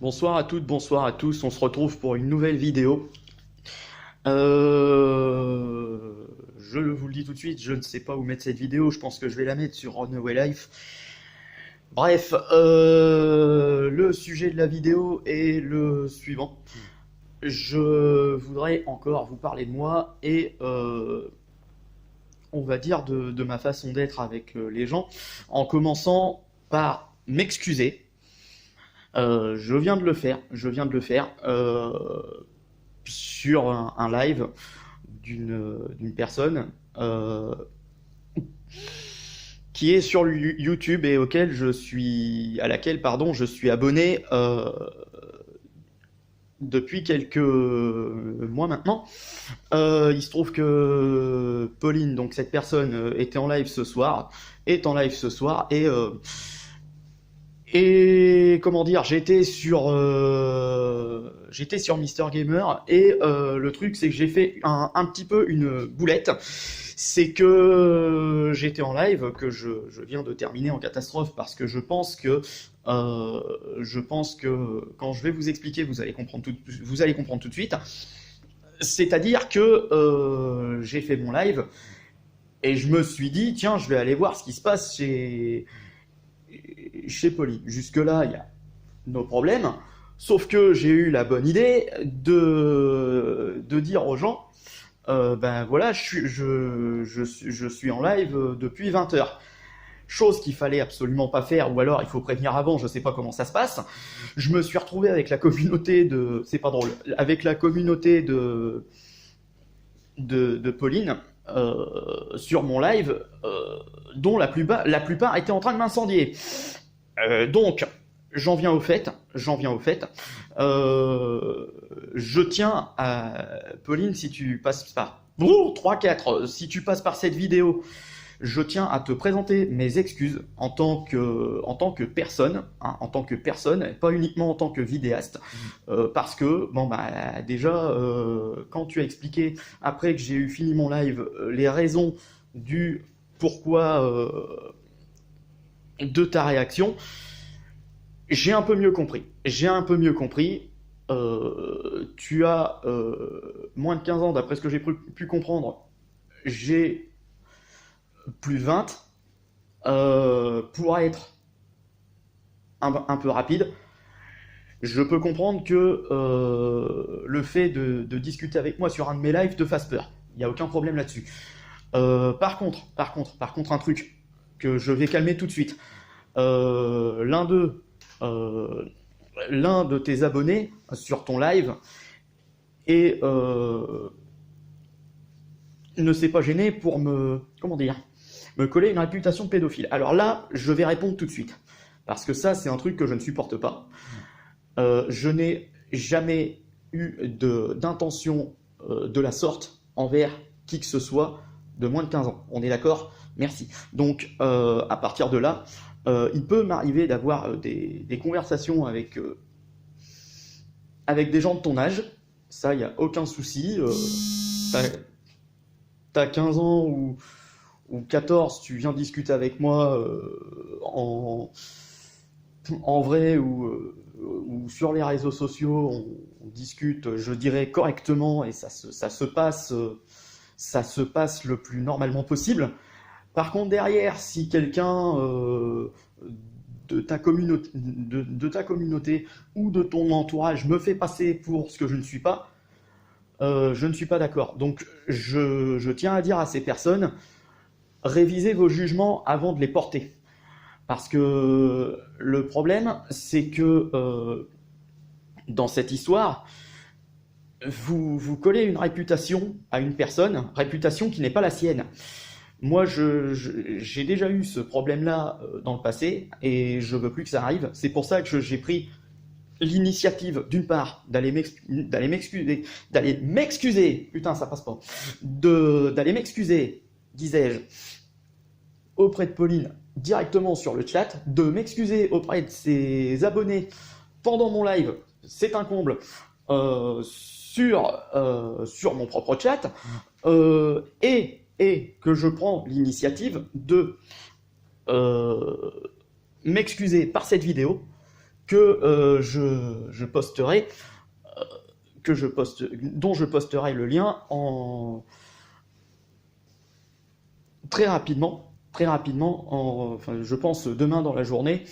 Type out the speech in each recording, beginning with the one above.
Bonsoir à toutes, bonsoir à tous, on se retrouve pour une nouvelle vidéo. Je vous le dis tout de suite, je ne sais pas où mettre cette vidéo, je pense que je vais la mettre sur Runaway Life. Bref, le sujet de la vidéo est le suivant. Je voudrais encore vous parler de moi et on va dire de ma façon d'être avec les gens, en commençant par m'excuser. Je viens de le faire sur un live d'une personne qui est sur YouTube et à laquelle je suis abonné depuis quelques mois maintenant. Il se trouve que Pauline, donc cette personne, est en live ce soir et comment dire, j'étais sur Mister Gamer et le truc c'est que j'ai fait un petit peu une boulette. C'est que j'étais en live, que je viens de terminer en catastrophe parce que je pense que quand je vais vous expliquer, vous allez comprendre tout de suite. C'est-à-dire que j'ai fait mon live et je me suis dit tiens, je vais aller voir ce qui se passe chez Pauline. Jusque-là, il y a nos problèmes. Sauf que j'ai eu la bonne idée de dire aux gens, ben voilà, je suis en live depuis 20h. Chose qu'il fallait absolument pas faire, ou alors il faut prévenir avant, je sais pas comment ça se passe. Je me suis retrouvé avec la communauté de... C'est pas drôle. Avec la communauté de Pauline, sur mon live, dont la plupart étaient en train de m'incendier. Donc, j'en viens au fait. Je tiens à Pauline, si tu passes par 3-4, si tu passes par cette vidéo, je tiens à te présenter mes excuses en tant que personne, hein, pas uniquement en tant que vidéaste, parce que déjà quand tu as expliqué après que j'ai eu fini mon live les raisons du pourquoi de ta réaction, j'ai un peu mieux compris. Tu as moins de 15 ans, d'après ce que j'ai pu comprendre. J'ai plus de 20. Pour être un peu rapide, je peux comprendre que le fait de discuter avec moi sur un de mes lives te fasse peur. Il n'y a aucun problème là-dessus. Par contre, un truc que je vais calmer tout de suite. L'un de tes abonnés sur ton live ne s'est pas gêné pour me coller une réputation de pédophile. Alors là, je vais répondre tout de suite, parce que ça, c'est un truc que je ne supporte pas. Je n'ai jamais eu d'intention de la sorte envers qui que ce soit de moins de 15 ans. On est d'accord ? Merci. Donc, à partir de là, il peut m'arriver d'avoir des conversations avec des gens de ton âge. Ça, il n'y a aucun souci. T'as 15 ans ou 14, tu viens discuter avec moi en vrai ou sur les réseaux sociaux, on discute, je dirais, correctement, et ça se passe le plus normalement possible. Par contre, derrière, si quelqu'un de ta communauté ou de ton entourage me fait passer pour ce que je ne suis pas d'accord. Donc, je tiens à dire à ces personnes, révisez vos jugements avant de les porter. Parce que le problème, c'est que dans cette histoire, vous collez une réputation à une personne, réputation qui n'est pas la sienne. Moi, j'ai déjà eu ce problème-là dans le passé et je veux plus que ça arrive. C'est pour ça que j'ai pris l'initiative, d'une part, d'aller m'excuser, putain, ça passe pas, d'aller m'excuser, disais-je, auprès de Pauline directement sur le chat, de m'excuser auprès de ses abonnés pendant mon live, c'est un comble, sur mon propre chat, et que je prends l'initiative de m'excuser par cette vidéo, que je posterai, dont je posterai le lien très rapidement, enfin, je pense demain dans la journée,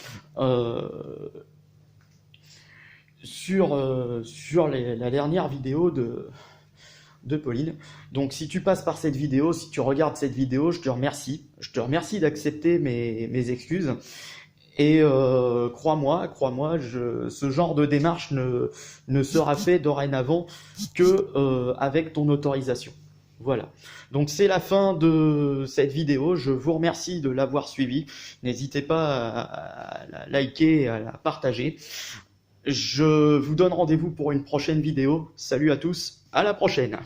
sur la dernière vidéo de Pauline. Donc si tu passes par cette vidéo, si tu regardes cette vidéo, je te remercie. Je te remercie d'accepter mes excuses. Et crois-moi, ce genre de démarche ne sera fait dorénavant que avec ton autorisation. Voilà. Donc c'est la fin de cette vidéo. Je vous remercie de l'avoir suivi. N'hésitez pas à la liker et à la partager. Je vous donne rendez-vous pour une prochaine vidéo. Salut à tous, à la prochaine.